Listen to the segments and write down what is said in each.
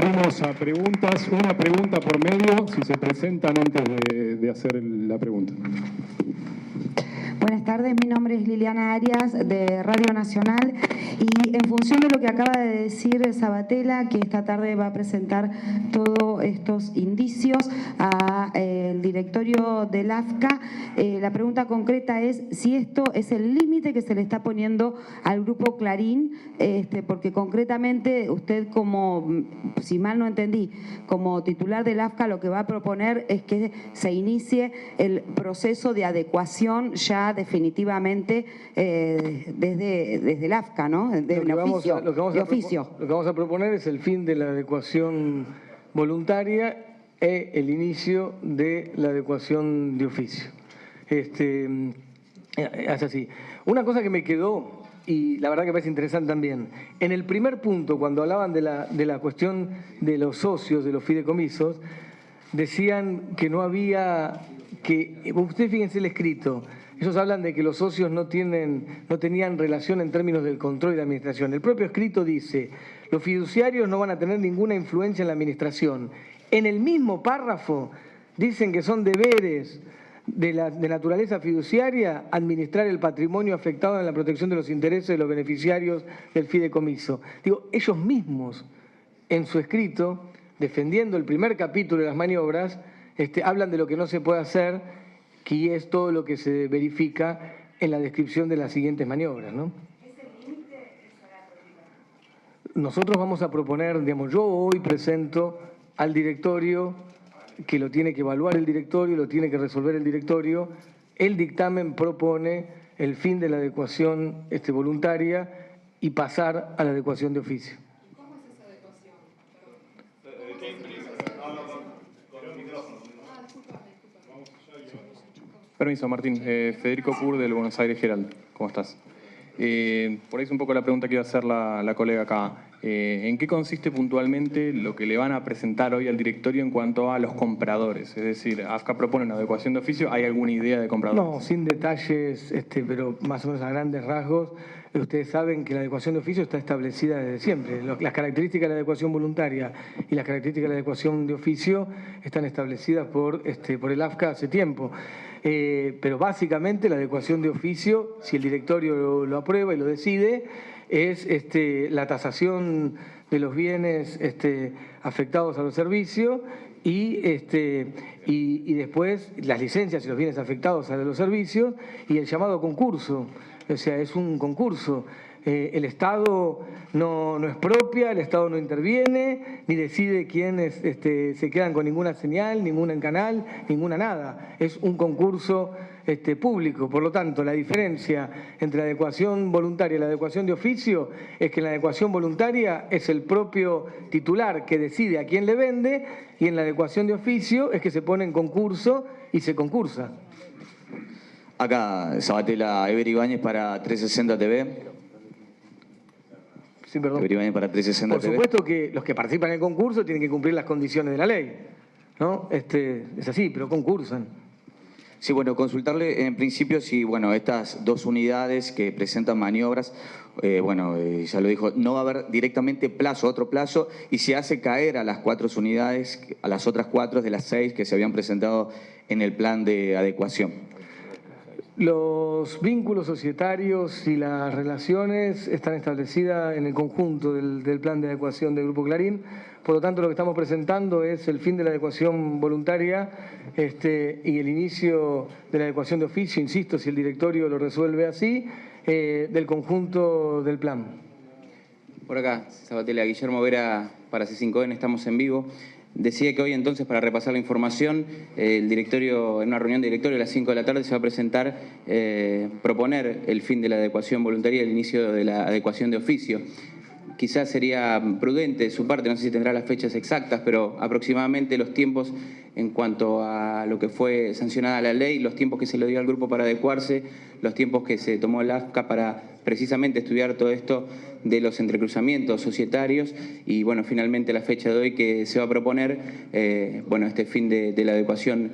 Abrimos a preguntas, una pregunta por medio, si se presentan antes de hacer la pregunta. Buenas tardes, mi nombre es Liliana Arias de Radio Nacional y en función de lo que acaba de decir Sabatella, que esta tarde va a presentar todos estos indicios al directorio del AFCA, la pregunta concreta es si esto es el límite que se le está poniendo al Grupo Clarín, porque concretamente usted, como, si mal no entendí, como titular del AFCA, lo que va a proponer es que se inicie el proceso de adecuación ya definitivamente desde el AFCA, ¿no? Lo que vamos a proponer es el fin de la adecuación voluntaria e el inicio de la adecuación de oficio. Es así. Una cosa que me quedó, y la verdad que me parece interesante también, en el primer punto, cuando hablaban de la cuestión de los socios, de los fideicomisos, decían que no había, que ustedes fíjense el escrito, ellos hablan de que los socios no tenían relación en términos del control y de administración. El propio escrito dice, los fiduciarios no van a tener ninguna influencia en la administración. En el mismo párrafo dicen que son deberes de naturaleza fiduciaria administrar el patrimonio afectado en la protección de los intereses de los beneficiarios del fideicomiso. Digo, ellos mismos, en su escrito, defendiendo el primer capítulo de las maniobras, hablan de lo que no se puede hacer, que es todo lo que se verifica en la descripción de las siguientes maniobras, ¿no? Nosotros vamos a proponer, digamos, yo hoy presento al directorio, que lo tiene que evaluar el directorio, lo tiene que resolver el directorio. El dictamen propone el fin de la adecuación voluntaria y pasar a la adecuación de oficio. ¿Cómo es esa adecuación? Permiso, Martín. Federico Cur, del Buenos Aires Herald. ¿Cómo estás? Por ahí es un poco la pregunta que iba a hacer la colega acá. ¿En qué consiste puntualmente lo que le van a presentar hoy al directorio en cuanto a los compradores? Es decir, AFCA propone una adecuación de oficio. ¿Hay alguna idea de compradores? No, sin detalles, pero más o menos a grandes rasgos. Ustedes saben que la adecuación de oficio está establecida desde siempre. Las características de la adecuación voluntaria y las características de la adecuación de oficio están establecidas por el AFCA hace tiempo. Pero básicamente la adecuación de oficio, si el directorio lo aprueba y lo decide, es la tasación de los bienes afectados a los servicios y después las licencias y los bienes afectados a los servicios y el llamado concurso. O sea, es un concurso. El Estado no expropia, el Estado no interviene, ni decide quiénes se quedan con ninguna señal, ningún canal, ninguna nada. Es un concurso público. Por lo tanto, la diferencia entre la adecuación voluntaria y la adecuación de oficio es que en la adecuación voluntaria es el propio titular que decide a quién le vende y en la adecuación de oficio es que se pone en concurso y se concursa. Acá, Sabatella, Ever Ibáñez para 360 TV. Sí, perdón. Ever Ibáñez para 360 TV. Por supuesto que los que participan en el concurso tienen que cumplir las condiciones de la ley, ¿no? Es así, pero concursan. Sí, bueno, consultarle en principio si, bueno, estas dos unidades que presentan maniobras, ya lo dijo, no va a haber directamente otro plazo, y se hace caer a las 4 unidades, a las otras 4 de las 6 que se habían presentado en el plan de adecuación. Los vínculos societarios y las relaciones están establecidas en el conjunto del plan de adecuación del Grupo Clarín. Por lo tanto, lo que estamos presentando es el fin de la adecuación voluntaria y el inicio de la adecuación de oficio, insisto, si el directorio lo resuelve así, del conjunto del plan. Por acá, Sabatella, Guillermo Vera para C5N, estamos en vivo. Decía que hoy entonces, para repasar la información, el directorio, en una reunión de directorio a las 5 de la tarde se va a presentar, proponer el fin de la adecuación voluntaria y el inicio de la adecuación de oficio. Quizás sería prudente de su parte, no sé si tendrá las fechas exactas, pero aproximadamente los tiempos en cuanto a lo que fue sancionada la ley, los tiempos que se le dio al grupo para adecuarse, los tiempos que se tomó el AFCA para precisamente estudiar todo esto de los entrecruzamientos societarios y, bueno, finalmente la fecha de hoy que se va a proponer, este fin de la adecuación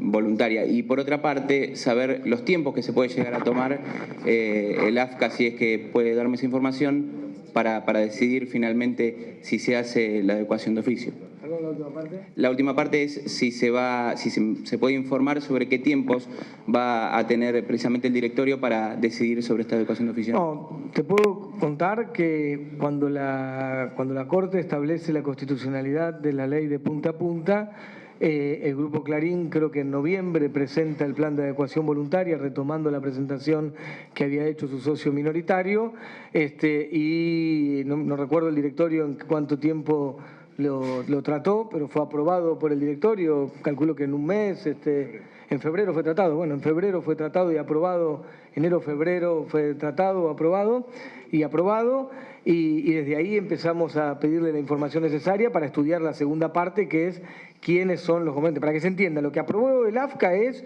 voluntaria. Y por otra parte, saber los tiempos que se puede llegar a tomar el AFCA, si es que puede darme esa información, para decidir finalmente si se hace la adecuación de oficio. ¿Perdón, la última parte? La última parte es si se puede informar sobre qué tiempos va a tener precisamente el directorio para decidir sobre esta adecuación de oficio. No, te puedo contar que cuando la Corte establece la constitucionalidad de la ley de punta a punta, el Grupo Clarín creo que en noviembre presenta el plan de adecuación voluntaria, retomando la presentación que había hecho su socio minoritario, y no recuerdo el directorio en cuánto tiempo lo trató, pero fue aprobado por el directorio, calculo que en un mes, en febrero fue tratado, bueno, en febrero fue tratado y aprobado, enero, febrero fue tratado, aprobado, y desde ahí empezamos a pedirle la información necesaria para estudiar la segunda parte, que es quiénes son los componentes. Para que se entienda, lo que aprobó el AFCA es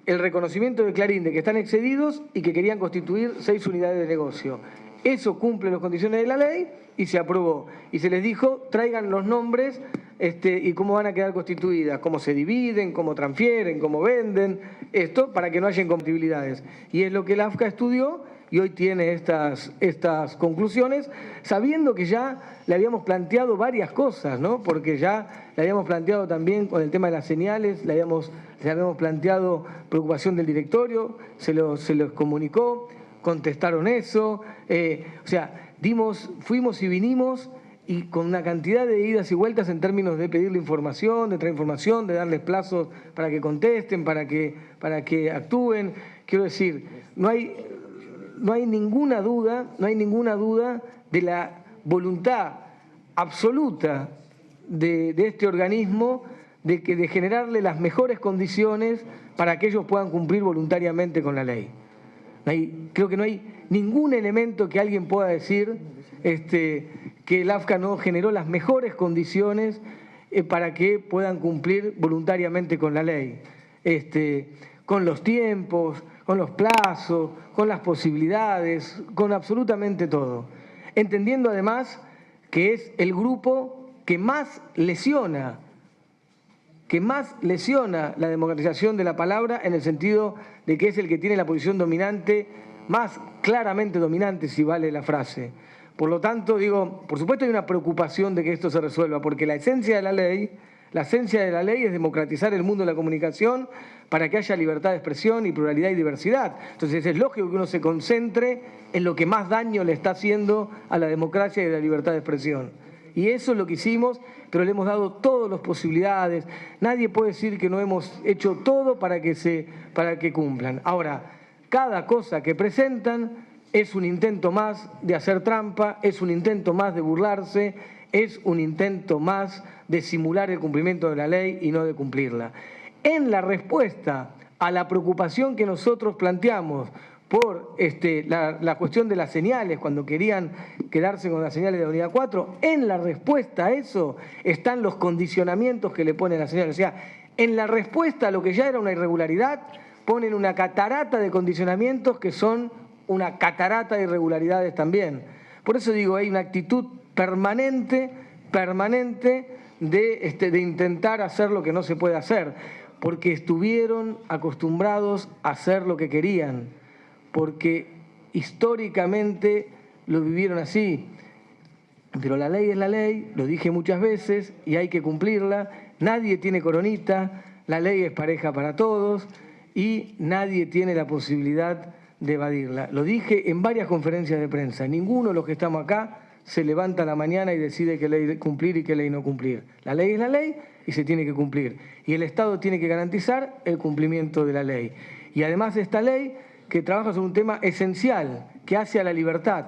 el reconocimiento de Clarín de que están excedidos y que querían constituir 6 unidades de negocio. Eso cumple las condiciones de la ley y se aprobó. Y se les dijo, traigan los nombres y cómo van a quedar constituidas, cómo se dividen, cómo transfieren, cómo venden, esto para que no haya incompatibilidades. Y es lo que el AFCA estudió y hoy tiene estas conclusiones, sabiendo que ya le habíamos planteado varias cosas, ¿no? Porque ya le habíamos planteado también con el tema de las señales, le habíamos planteado preocupación del directorio, se los comunicó, contestaron eso, o sea, fuimos y vinimos y con una cantidad de idas y vueltas en términos de pedirle información, de traer información, de darles plazos para que contesten, para que actúen. Quiero decir, no hay ninguna duda de la voluntad absoluta de este organismo de generarle las mejores condiciones para que ellos puedan cumplir voluntariamente con la ley. Creo que no hay ningún elemento que alguien pueda decir que el AFCA no generó las mejores condiciones para que puedan cumplir voluntariamente con la ley, con los tiempos, con los plazos, con las posibilidades, con absolutamente todo. Entendiendo además que es el grupo que más lesiona la democratización de la palabra, en el sentido de que es el que tiene la posición dominante, más claramente dominante, si vale la frase. Por lo tanto, digo, por supuesto hay una preocupación de que esto se resuelva, porque la esencia de la ley es democratizar el mundo de la comunicación para que haya libertad de expresión y pluralidad y diversidad. Entonces es lógico que uno se concentre en lo que más daño le está haciendo a la democracia y a la libertad de expresión. Y eso es lo que hicimos, pero le hemos dado todas las posibilidades. Nadie puede decir que no hemos hecho todo para que cumplan. Ahora, cada cosa que presentan es un intento más de hacer trampa, es un intento más de burlarse, es un intento más de simular el cumplimiento de la ley y no de cumplirla. En la respuesta a la preocupación que nosotros planteamos por la cuestión de las señales, cuando querían quedarse con las señales de la unidad 4, en la respuesta a eso están los condicionamientos que le ponen las señales. O sea, en la respuesta a lo que ya era una irregularidad, ponen una catarata de condicionamientos que son una catarata de irregularidades también. Por eso digo, hay una actitud permanente de intentar hacer lo que no se puede hacer, porque estuvieron acostumbrados a hacer lo que querían, porque históricamente lo vivieron así. Pero la ley es la ley, lo dije muchas veces, y hay que cumplirla. Nadie tiene coronita, la ley es pareja para todos y nadie tiene la posibilidad de evadirla. Lo dije en varias conferencias de prensa. Ninguno de los que estamos acá se levanta a la mañana y decide qué ley cumplir y qué ley no cumplir. La ley es la ley y se tiene que cumplir. Y el Estado tiene que garantizar el cumplimiento de la ley. Y además esta ley que trabaja sobre un tema esencial, que hace a la libertad.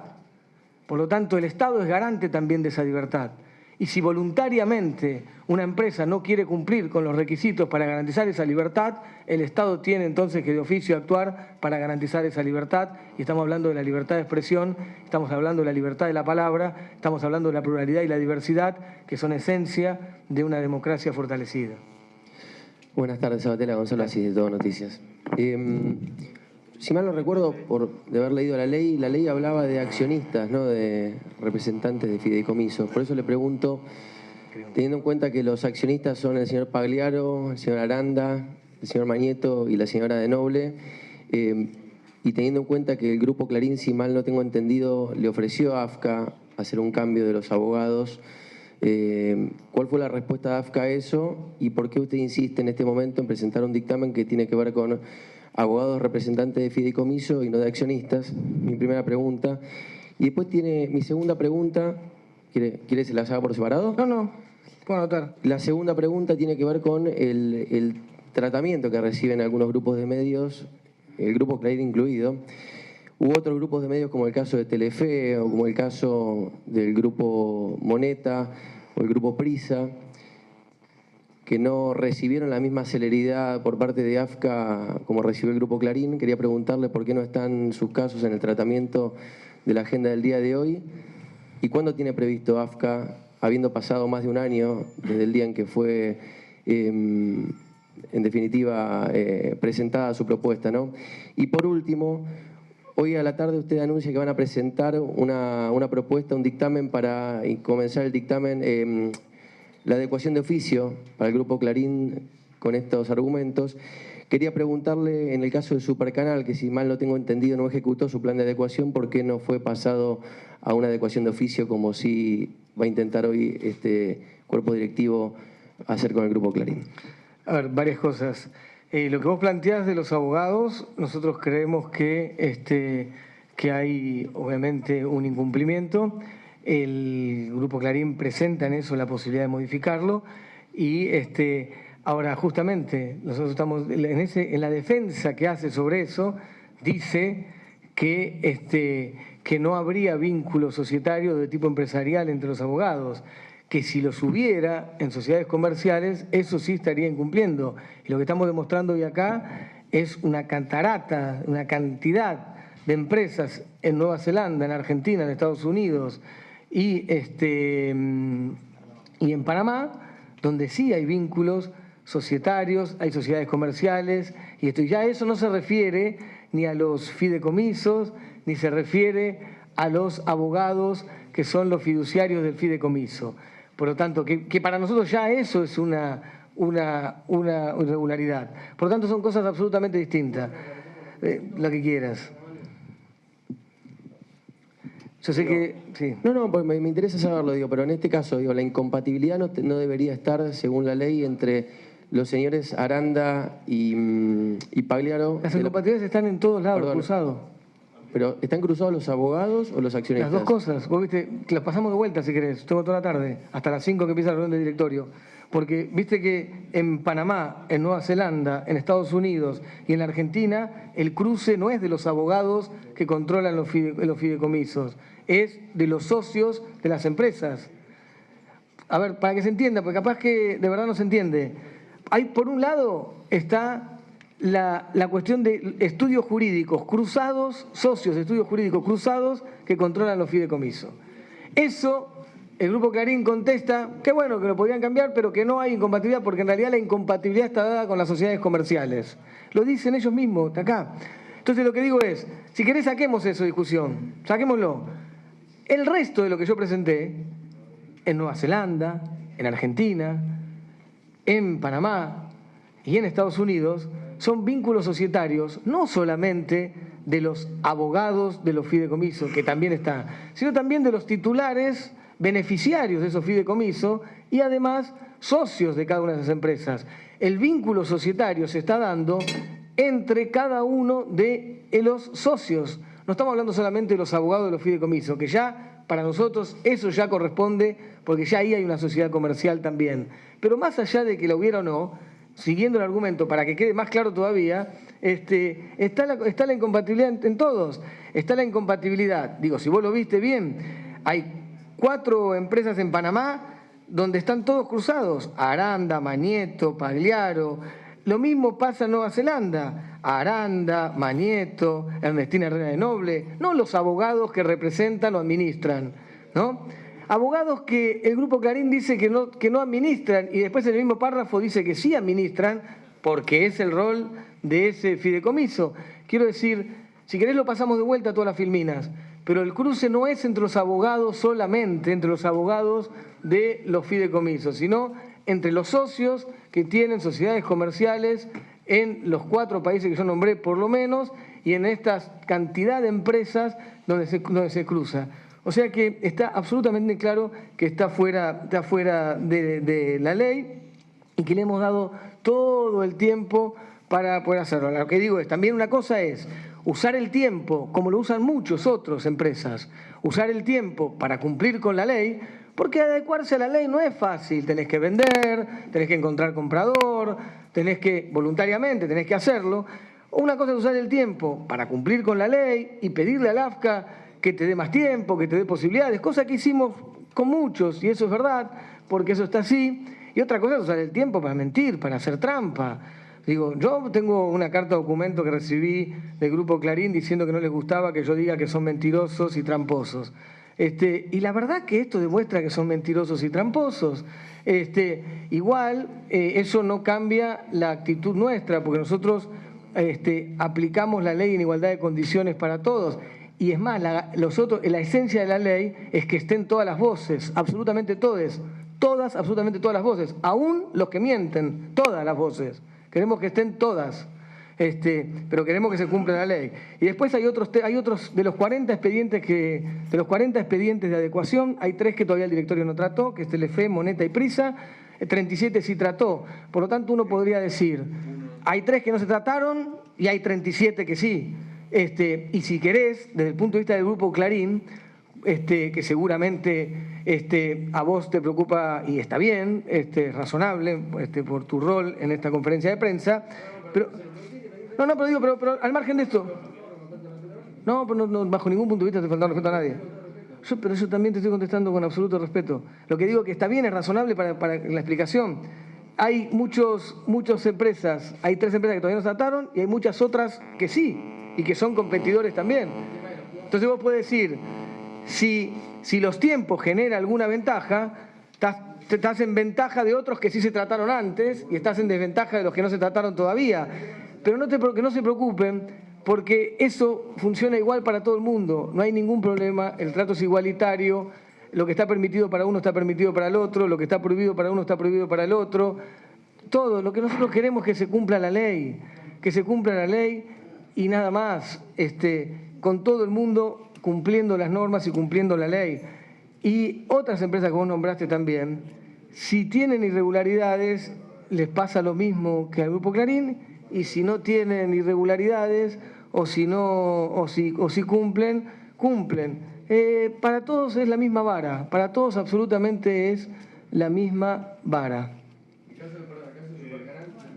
Por lo tanto, el Estado es garante también de esa libertad. Y si voluntariamente una empresa no quiere cumplir con los requisitos para garantizar esa libertad, el Estado tiene entonces que de oficio actuar para garantizar esa libertad. Y estamos hablando de la libertad de expresión, estamos hablando de la libertad de la palabra, estamos hablando de la pluralidad y la diversidad, que son esencia de una democracia fortalecida. Buenas tardes, Sabatella, Gonzalo Asís, de Todo Noticias. Si mal no recuerdo, de haber leído la ley hablaba de accionistas, no de representantes de fideicomisos. Por eso le pregunto, teniendo en cuenta que los accionistas son el señor Pagliaro, el señor Aranda, el señor Mañeto y la señora de Noble, y teniendo en cuenta que el Grupo Clarín, si mal no tengo entendido, le ofreció a AFCA hacer un cambio de los abogados, ¿cuál fue la respuesta de AFCA a eso y por qué usted insiste en este momento en presentar un dictamen que tiene que ver con abogados representantes de fideicomiso y no de accionistas? Mi primera pregunta. Y después tiene mi segunda pregunta. ¿Quiere se las haga por separado? No, puedo anotar. La segunda pregunta tiene que ver con el tratamiento que reciben algunos grupos de medios, el Grupo Clarín incluido, u otros grupos de medios como el caso de Telefe o como el caso del Grupo Moneta o el Grupo Prisa, que no recibieron la misma celeridad por parte de AFCA como recibió el Grupo Clarín. Quería preguntarle por qué no están sus casos en el tratamiento de la agenda del día de hoy y cuándo tiene previsto AFCA, habiendo pasado más de un año desde el día en que fue, en definitiva, presentada su propuesta, ¿no? Y por último, hoy a la tarde usted anuncia que van a presentar una propuesta, un dictamen para comenzar el dictamen, la adecuación de oficio para el Grupo Clarín con estos argumentos. Quería preguntarle, en el caso del Supercanal, que si mal no tengo entendido no ejecutó su plan de adecuación, ¿por qué no fue pasado a una adecuación de oficio como sí va a intentar hoy este cuerpo directivo hacer con el Grupo Clarín? A ver, varias cosas. Lo que vos planteás de los abogados, nosotros creemos que hay obviamente un incumplimiento. El Grupo Clarín presenta en eso la posibilidad de modificarlo y ahora justamente nosotros estamos en la defensa que hace sobre eso, dice que no habría vínculo societario de tipo empresarial entre los abogados, que si los hubiera en sociedades comerciales, eso sí estaría incumpliendo. Y lo que estamos demostrando hoy acá es una catarata, una cantidad de empresas en Nueva Zelanda, en Argentina, en Estados Unidos y en Panamá, donde sí hay vínculos societarios, hay sociedades comerciales, y ya eso no se refiere ni a los fideicomisos, ni se refiere a los abogados que son los fiduciarios del fideicomiso. Por lo tanto, que para nosotros ya eso es una irregularidad. Por lo tanto, son cosas absolutamente distintas. Lo que quieras. Yo sé que... Sí. No, pues me interesa saberlo, pero en este caso, la incompatibilidad no debería estar, según la ley, entre los señores Aranda y Pagliaro. Las incompatibilidades están en todos lados, cruzados. ¿Pero están cruzados los abogados o los accionistas? Las dos cosas. Vos viste, las pasamos de vuelta si querés. Tengo toda la tarde, hasta las 5 que empieza la reunión del directorio. Porque viste que en Panamá, en Nueva Zelanda, en Estados Unidos y en la Argentina, el cruce no es de los abogados que controlan los fideicomisos, es de los socios de las empresas. A ver, para que se entienda, porque capaz que de verdad no se entiende. Por un lado está la cuestión de estudios jurídicos cruzados, socios de estudios jurídicos cruzados que controlan los fideicomisos. Eso, el Grupo Clarín contesta que bueno, que lo podrían cambiar, pero que no hay incompatibilidad, porque en realidad la incompatibilidad está dada con las sociedades comerciales. Lo dicen ellos mismos, está acá. Entonces lo que digo es, si querés saquemos eso de discusión, saquémoslo. El resto de lo que yo presenté, en Nueva Zelanda, en Argentina, en Panamá y en Estados Unidos, son vínculos societarios no solamente de los abogados de los fideicomisos, que también está, sino también de los titulares beneficiarios de esos fideicomisos y además socios de cada una de esas empresas. El vínculo societario se está dando entre cada uno de los socios. No estamos hablando solamente de los abogados de los fideicomisos, que ya para nosotros eso ya corresponde, porque ya ahí hay una sociedad comercial también. Pero más allá de que la hubiera o no, siguiendo el argumento para que quede más claro todavía, está la incompatibilidad en todos. Está la incompatibilidad, digo, si vos lo viste bien, hay 4 empresas en Panamá donde están todos cruzados, Aranda, Mañeto, Pagliaro. Lo mismo pasa en Nueva Zelanda, Aranda, Mañeto, Ernestina Herrera de Noble, no los abogados que representan o administran, ¿no? Abogados que el Grupo Clarín dice que no administran y después en el mismo párrafo dice que sí administran porque es el rol de ese fideicomiso. Quiero decir, si querés lo pasamos de vuelta a todas las filminas, pero el cruce no es entre los abogados solamente, entre los abogados de los fideicomisos, sino entre los socios que tienen sociedades comerciales en los 4 países que yo nombré por lo menos y en esta cantidad de empresas donde se cruza. O sea que está absolutamente claro que está fuera de la ley y que le hemos dado todo el tiempo para poder hacerlo. Lo que digo es, también una cosa es usar el tiempo, como lo usan muchas otras empresas, usar el tiempo para cumplir con la ley, porque adecuarse a la ley no es fácil. Tenés que vender, tenés que encontrar comprador, voluntariamente tenés que hacerlo. Una cosa es usar el tiempo para cumplir con la ley y pedirle al AFCA que te dé más tiempo, que te dé posibilidades, cosa que hicimos con muchos, y eso es verdad, porque eso está así. Y otra cosa es usar el tiempo para mentir, para hacer trampa. Digo, yo tengo una carta documento que recibí del Grupo Clarín diciendo que no les gustaba que yo diga que son mentirosos y tramposos. Y la verdad que esto demuestra que son mentirosos y tramposos. Igual, eso no cambia la actitud nuestra, porque nosotros aplicamos la ley en igualdad de condiciones para todos. Y es más, la esencia de la ley es que estén todas las voces, absolutamente todas, absolutamente todas las voces, aún los que mienten, todas las voces. Queremos que estén todas, pero queremos que se cumpla la ley. Y después hay otros de los 40 expedientes de adecuación, hay 3 que todavía el directorio no trató, que es Telefe, Moneta y Prisa, 37 sí trató. Por lo tanto, uno podría decir, hay 3 que no se trataron y hay 37 que sí. Y si querés, desde el punto de vista del Grupo Clarín, que seguramente a vos te preocupa y está bien, razonable, por tu rol en esta conferencia de prensa, pero pero al margen de esto, no, bajo ningún punto de vista te falta respeto a nadie. Pero yo también te estoy contestando con absoluto respeto. Lo que digo que está bien, es razonable para la explicación. Hay muchas empresas, hay 3 empresas que todavía no se trataron y hay muchas otras que sí, y que son competidores también. Entonces vos podés decir, si los tiempos generan alguna ventaja, estás en ventaja de otros que sí se trataron antes y estás en desventaja de los que no se trataron todavía. Pero que no se preocupen, porque eso funciona igual para todo el mundo. No hay ningún problema, el trato es igualitario, lo que está permitido para uno está permitido para el otro, lo que está prohibido para uno está prohibido para el otro. Todo, lo que nosotros queremos es que se cumpla la ley, y nada más, con todo el mundo cumpliendo las normas y cumpliendo la ley. Y otras empresas que vos nombraste también, si tienen irregularidades, les pasa lo mismo que al Grupo Clarín, y si no tienen irregularidades, o si cumplen. Para todos es la misma vara, para todos absolutamente es la misma vara.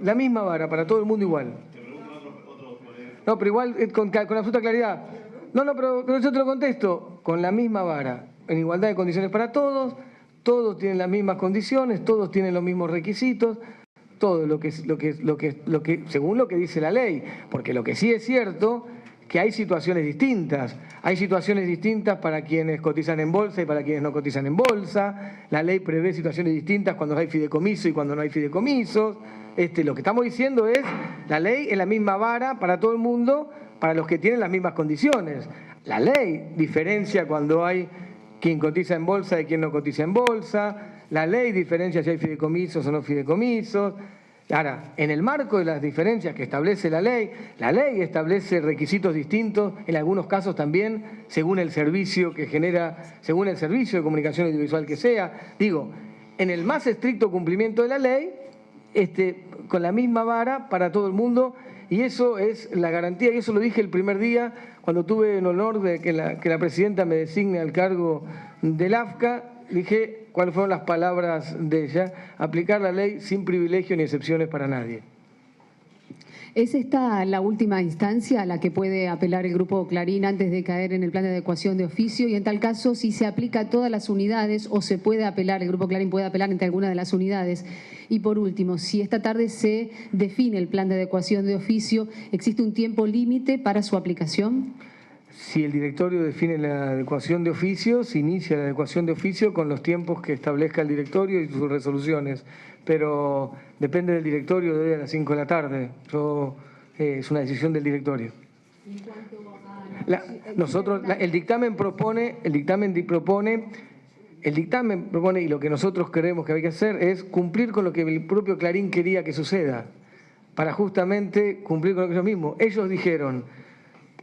La misma vara, para todo el mundo igual. No, pero igual, con absoluta claridad. No, pero yo te lo contesto, con la misma vara, en igualdad de condiciones para todos tienen las mismas condiciones, todos tienen los mismos requisitos, todo según lo que dice la ley, porque lo que sí es cierto que hay situaciones distintas para quienes cotizan en bolsa y para quienes no cotizan en bolsa. La ley prevé situaciones distintas cuando hay fideicomiso y cuando no hay fideicomisos. Lo que estamos diciendo es, la ley es la misma vara para todo el mundo, para los que tienen las mismas condiciones. La ley diferencia cuando hay quien cotiza en bolsa de quien no cotiza en bolsa. La ley diferencia si hay fideicomisos o no fideicomisos. Ahora, en el marco de las diferencias que establece la ley establece requisitos distintos, en algunos casos también, según el servicio de comunicación audiovisual que sea. Digo, en el más estricto cumplimiento de la ley, con la misma vara para todo el mundo, y eso es la garantía, y eso lo dije el primer día, cuando tuve el honor de que la presidenta me designe al cargo del AFCA. Dije cuáles fueron las palabras de ella: aplicar la ley sin privilegio ni excepciones para nadie. ¿Es esta la última instancia a la que puede apelar el Grupo Clarín antes de caer en el plan de adecuación de oficio? Y en tal caso, si se aplica a todas las unidades o se puede apelar, el Grupo Clarín puede apelar entre alguna de las unidades. Y por último, si esta tarde se define el plan de adecuación de oficio, ¿existe un tiempo límite para su aplicación? Si el directorio define la adecuación de oficio, se inicia la adecuación de oficio con los tiempos que establezca el directorio y sus resoluciones. Pero depende del directorio, de hoy a las 5 de la tarde. Es una decisión del directorio. El dictamen propone, y lo que nosotros creemos que hay que hacer es cumplir con lo que el propio Clarín quería que suceda, para justamente cumplir con lo que ellos mismos. Ellos dijeron,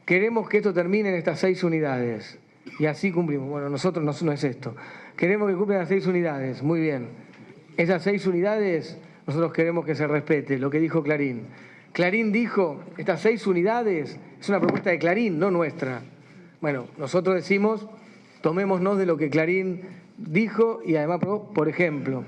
queremos que esto termine en estas 6 unidades. Y así cumplimos. Bueno, nosotros no es esto. Queremos que cumplan las 6 unidades. Muy bien. Esas 6 unidades, nosotros queremos que se respete lo que dijo Clarín. Clarín dijo, estas 6 unidades, es una propuesta de Clarín, no nuestra. Bueno, nosotros decimos, tomémonos de lo que Clarín dijo y además, por ejemplo,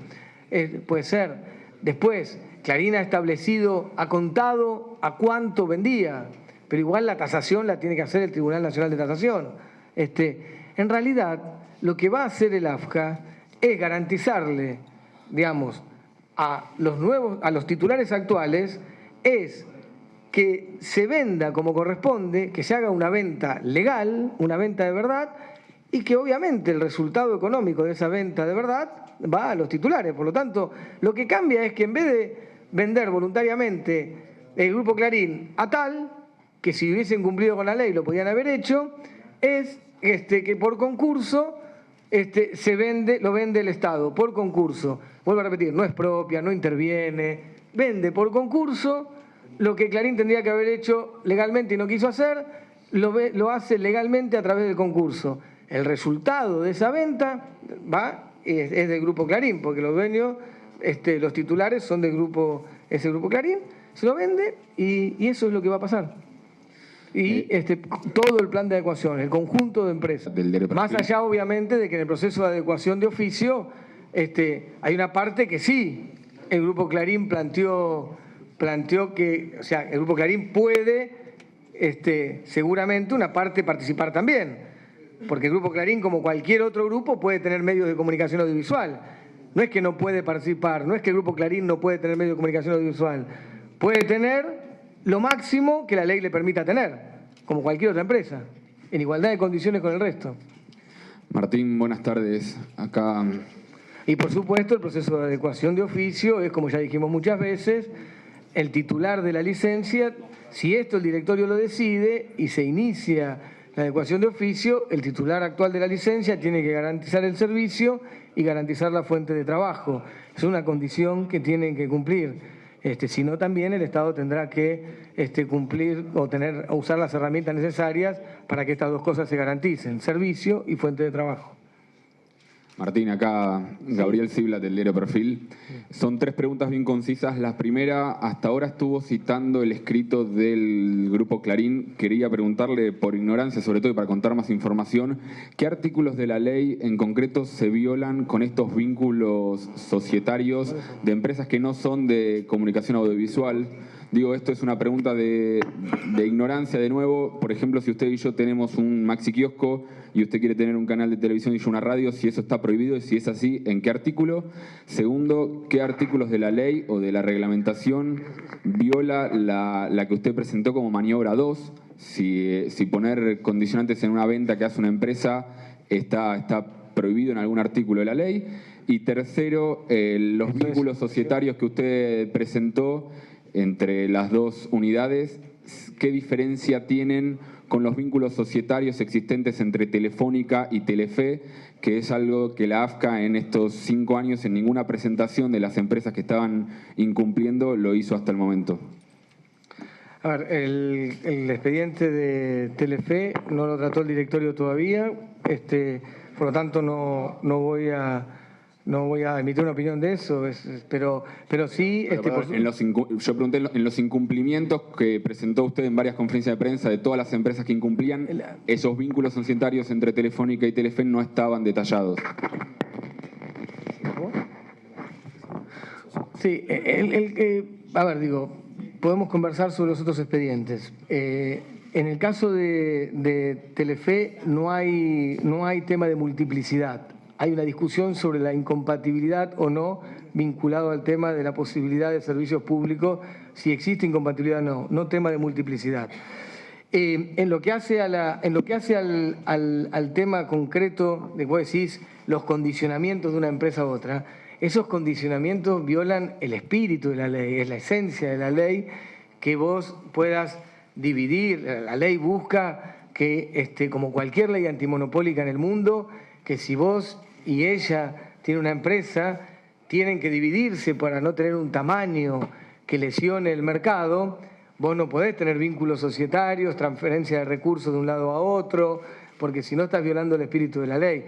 puede ser, después, Clarín ha establecido, ha contado a cuánto vendía, pero igual la tasación la tiene que hacer el Tribunal Nacional de Tasación. En realidad, lo que va a hacer el AFCA es garantizarle, digamos, a los titulares actuales, es que se venda como corresponde, que se haga una venta legal, una venta de verdad, y que obviamente el resultado económico de esa venta de verdad va a los titulares. Por lo tanto, lo que cambia es que en vez de vender voluntariamente el Grupo Clarín a tal, que si hubiesen cumplido con la ley lo podían haber hecho, es que por concurso lo vende el Estado, por concurso. Vuelvo a repetir, no es propia, no interviene, vende por concurso lo que Clarín tendría que haber hecho legalmente y no quiso hacer, lo hace legalmente a través del concurso. El resultado de esa venta es del Grupo Clarín, porque los dueños, los titulares son del grupo, ese Grupo Clarín, se lo vende y eso es lo que va a pasar. Y todo el plan de adecuación, el conjunto de empresas. Más allá, obviamente, de que en el proceso de adecuación de oficio hay una parte que sí, el Grupo Clarín planteó que, o sea, el Grupo Clarín puede, seguramente, una parte participar también. Porque el Grupo Clarín, como cualquier otro grupo, puede tener medios de comunicación audiovisual. No es que no puede participar, no es que el Grupo Clarín no puede tener medios de comunicación audiovisual. Puede tener lo máximo que la ley le permita tener, como cualquier otra empresa, en igualdad de condiciones con el resto. Martín, buenas tardes. Acá. Y por supuesto el proceso de adecuación de oficio es, como ya dijimos muchas veces, el titular de la licencia, si esto el directorio lo decide y se inicia la adecuación de oficio, el titular actual de la licencia tiene que garantizar el servicio y garantizar la fuente de trabajo. Es una condición que tienen que cumplir. Si no, también el Estado tendrá que cumplir o usar las herramientas necesarias para que estas dos cosas se garanticen, servicio y fuente de trabajo. Martín, acá Gabriel Sibla, del diario Perfil. Son 3 preguntas bien concisas. La primera, hasta ahora estuvo citando el escrito del Grupo Clarín. Quería preguntarle, por ignorancia, sobre todo y para contar más información, ¿qué artículos de la ley en concreto se violan con estos vínculos societarios de empresas que no son de comunicación audiovisual? Digo, esto es una pregunta de ignorancia de nuevo. Por ejemplo, si usted y yo tenemos un maxi kiosco y usted quiere tener un canal de televisión y yo una radio, si eso está prohibido y si es así, ¿en qué artículo? Segundo, ¿qué artículos de la ley o de la reglamentación viola la que usted presentó como maniobra 2? Si poner condicionantes en una venta que hace una empresa está prohibido en algún artículo de la ley. Y tercero, los vínculos societarios que usted presentó entre las 2 unidades, ¿qué diferencia tienen con los vínculos societarios existentes entre Telefónica y Telefe, que es algo que la AFCA en estos 5 años en ninguna presentación de las empresas que estaban incumpliendo lo hizo hasta el momento? A ver, el expediente de Telefe no lo trató el directorio todavía, por lo tanto no voy a emitir una opinión de eso, pero sí... yo pregunté en los incumplimientos que presentó usted en varias conferencias de prensa de todas las empresas que incumplían, esos vínculos societarios entre Telefónica y Telefe no estaban detallados. Sí, a ver, podemos conversar sobre los otros expedientes. En el caso de Telefe no hay tema de multiplicidad. Hay una discusión sobre la incompatibilidad o no vinculado al tema de la posibilidad de servicios públicos, si existe incompatibilidad o no tema de multiplicidad. En lo que hace al tema concreto de vos decís los condicionamientos de una empresa a otra, esos condicionamientos violan el espíritu de la ley, es la esencia de la ley, que vos puedas dividir. La ley busca que, como cualquier ley antimonopólica en el mundo, que si vos y ella tienen una empresa, tienen que dividirse para no tener un tamaño que lesione el mercado. Vos no podés tener vínculos societarios, transferencia de recursos de un lado a otro, porque si no estás violando el espíritu de la ley.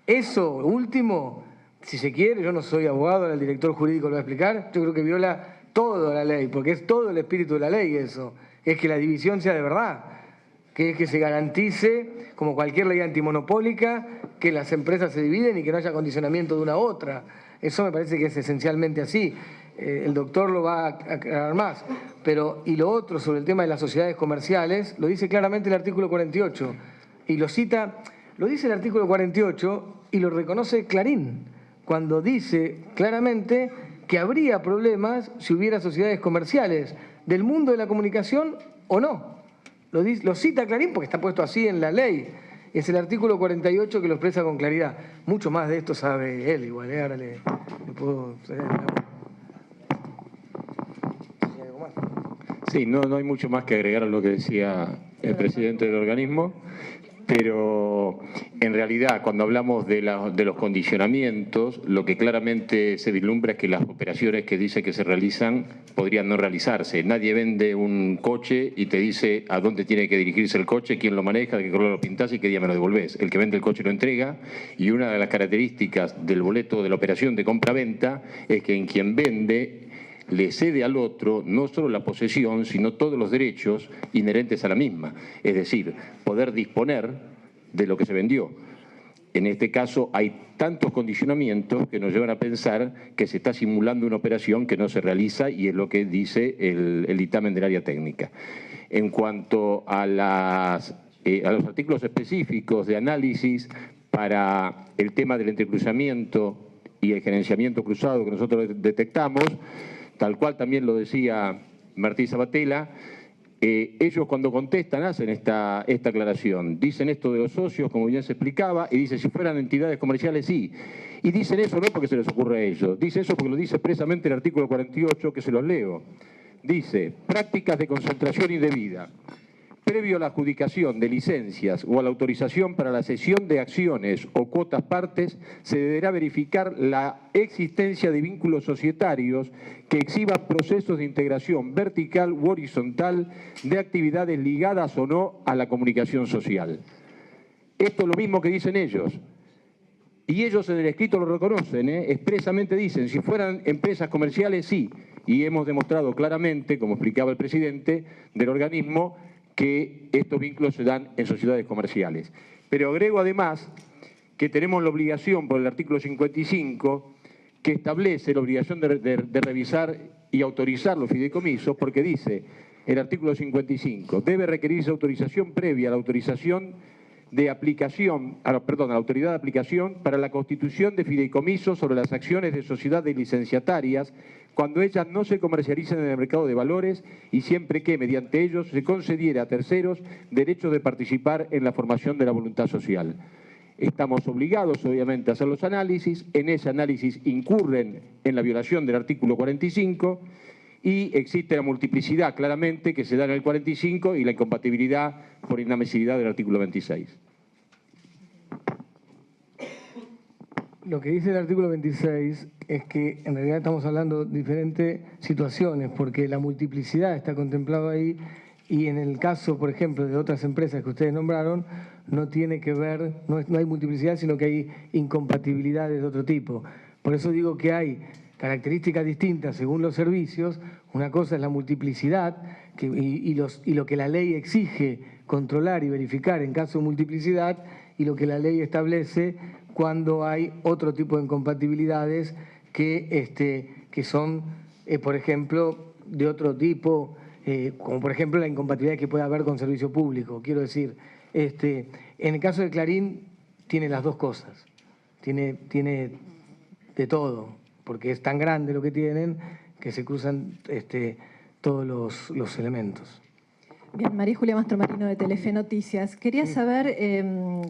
Eso último, si se quiere, yo no soy abogado, ahora el director jurídico lo va a explicar, yo creo que viola toda la ley, porque es todo el espíritu de la ley eso, es que la división sea de verdad, que es que se garantice, como cualquier ley antimonopólica, que las empresas se dividen y que no haya condicionamiento de una a otra. Eso me parece que es esencialmente así. El doctor lo va a aclarar más. Pero, y lo otro sobre el tema de las sociedades comerciales, lo dice claramente el artículo 48. Y lo cita, lo dice el artículo 48 y lo reconoce Clarín, cuando dice claramente que habría problemas si hubiera sociedades comerciales del mundo de la comunicación o no. Lo cita Clarín porque está puesto así en la ley. Es el artículo 48 que lo expresa con claridad. Mucho más de esto sabe él igual, ahora le puedo... Sí, no hay mucho más que agregar a lo que decía el presidente del organismo, pero en realidad cuando hablamos de los condicionamientos, lo que claramente se vislumbra es que las operaciones que dice que se realizan podrían no realizarse. Nadie vende un coche y te dice a dónde tiene que dirigirse el coche, quién lo maneja, de qué color lo pintás y qué día me lo devolvés. El que vende el coche lo entrega, y una de las características del boleto de la operación de compra-venta es que en quien vende le cede al otro no solo la posesión, sino todos los derechos inherentes a la misma. Es decir, poder disponer de lo que se vendió. En este caso hay tantos condicionamientos que nos llevan a pensar que se está simulando una operación que no se realiza, y es lo que dice el dictamen del área técnica. En cuanto a los artículos específicos de análisis para el tema del entrecruzamiento y el gerenciamiento cruzado que nosotros detectamos, tal cual también lo decía Martí Sabatella, ellos cuando contestan hacen esta aclaración. Dicen esto de los socios, como bien se explicaba, y dice si fueran entidades comerciales sí. Y dicen eso no porque se les ocurre a ellos, dice eso porque lo dice expresamente el artículo 48, que se los leo. Dice, prácticas de concentración indebida. Previo a la adjudicación de licencias o a la autorización para la cesión de acciones o cuotas partes, se deberá verificar la existencia de vínculos societarios que exhiban procesos de integración vertical u horizontal de actividades ligadas o no a la comunicación social. Esto es lo mismo que dicen ellos. Y ellos en el escrito lo reconocen, expresamente dicen, si fueran empresas comerciales, sí. Y hemos demostrado claramente, como explicaba el presidente del organismo, que estos vínculos se dan en sociedades comerciales. Pero agrego además que tenemos la obligación por el artículo 55 que establece la obligación de revisar y autorizar los fideicomisos, porque dice el artículo 55, debe requerirse autorización previa a la autorización de aplicación, a la autoridad de aplicación para la constitución de fideicomisos sobre las acciones de sociedades licenciatarias cuando ellas no se comercialicen en el mercado de valores y siempre que, mediante ellos, se concediera a terceros derechos de participar en la formación de la voluntad social. Estamos obligados, obviamente, a hacer los análisis. En ese análisis incurren en la violación del artículo 45 y existe la multiplicidad, claramente, que se da en el 45 y la incompatibilidad por inadmisibilidad del artículo 26. Lo que dice el artículo 26 es que en realidad estamos hablando de diferentes situaciones, porque la multiplicidad está contemplada ahí y en el caso, por ejemplo, de otras empresas que ustedes nombraron, no tiene que ver, no hay multiplicidad, sino que hay incompatibilidades de otro tipo. Por eso digo que hay características distintas según los servicios. Una cosa es la multiplicidad y lo que la ley exige controlar y verificar en caso de multiplicidad, y lo que la ley establece cuando hay otro tipo de incompatibilidades que son, por ejemplo, de otro tipo, como por ejemplo la incompatibilidad que puede haber con servicio público. Quiero decir, en el caso de Clarín tiene las dos cosas, tiene de todo, porque es tan grande lo que tienen que se cruzan todos los elementos. Bien, María Julia Mastromarino de Telefe Noticias. Quería saber,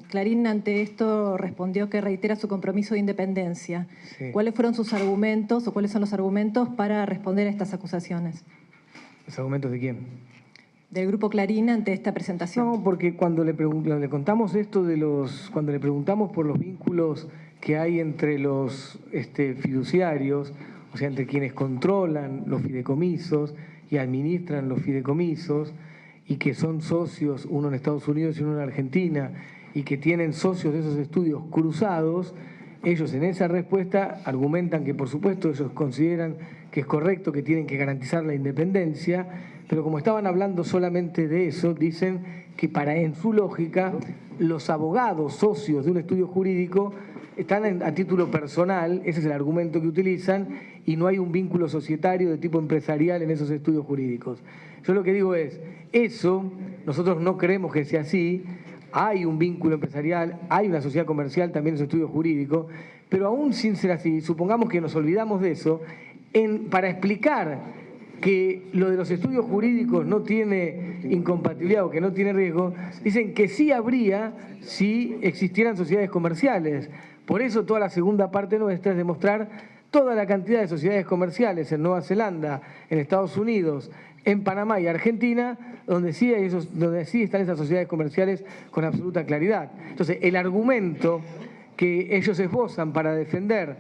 Clarín ante esto respondió que reitera su compromiso de independencia. Sí. ¿Cuáles fueron sus argumentos o cuáles son los argumentos para responder a estas acusaciones? ¿Los argumentos de quién? Del Grupo Clarín ante esta presentación. No, porque cuando le contamos esto cuando le preguntamos por los vínculos que hay entre los fiduciarios, o sea, entre quienes controlan los fideicomisos y administran los fideicomisos y que son socios, uno en Estados Unidos y uno en Argentina, y que tienen socios de esos estudios cruzados, ellos en esa respuesta argumentan que por supuesto ellos consideran que es correcto, que tienen que garantizar la independencia, pero como estaban hablando solamente de eso, dicen que en su lógica los abogados socios de un estudio jurídico están a título personal, ese es el argumento que utilizan, y no hay un vínculo societario de tipo empresarial en esos estudios jurídicos. Yo lo que digo es, eso nosotros no creemos que sea así, hay un vínculo empresarial, hay una sociedad comercial también en los estudios jurídicos, pero aún sin ser así, supongamos que nos olvidamos de eso, para explicar que lo de los estudios jurídicos no tiene incompatibilidad o que no tiene riesgo, dicen que sí habría si existieran sociedades comerciales. Por eso toda la segunda parte nuestra es demostrar toda la cantidad de sociedades comerciales en Nueva Zelanda, en Estados Unidos, en Panamá y Argentina, donde sí están esas sociedades comerciales con absoluta claridad. Entonces, el argumento que ellos esbozan para defender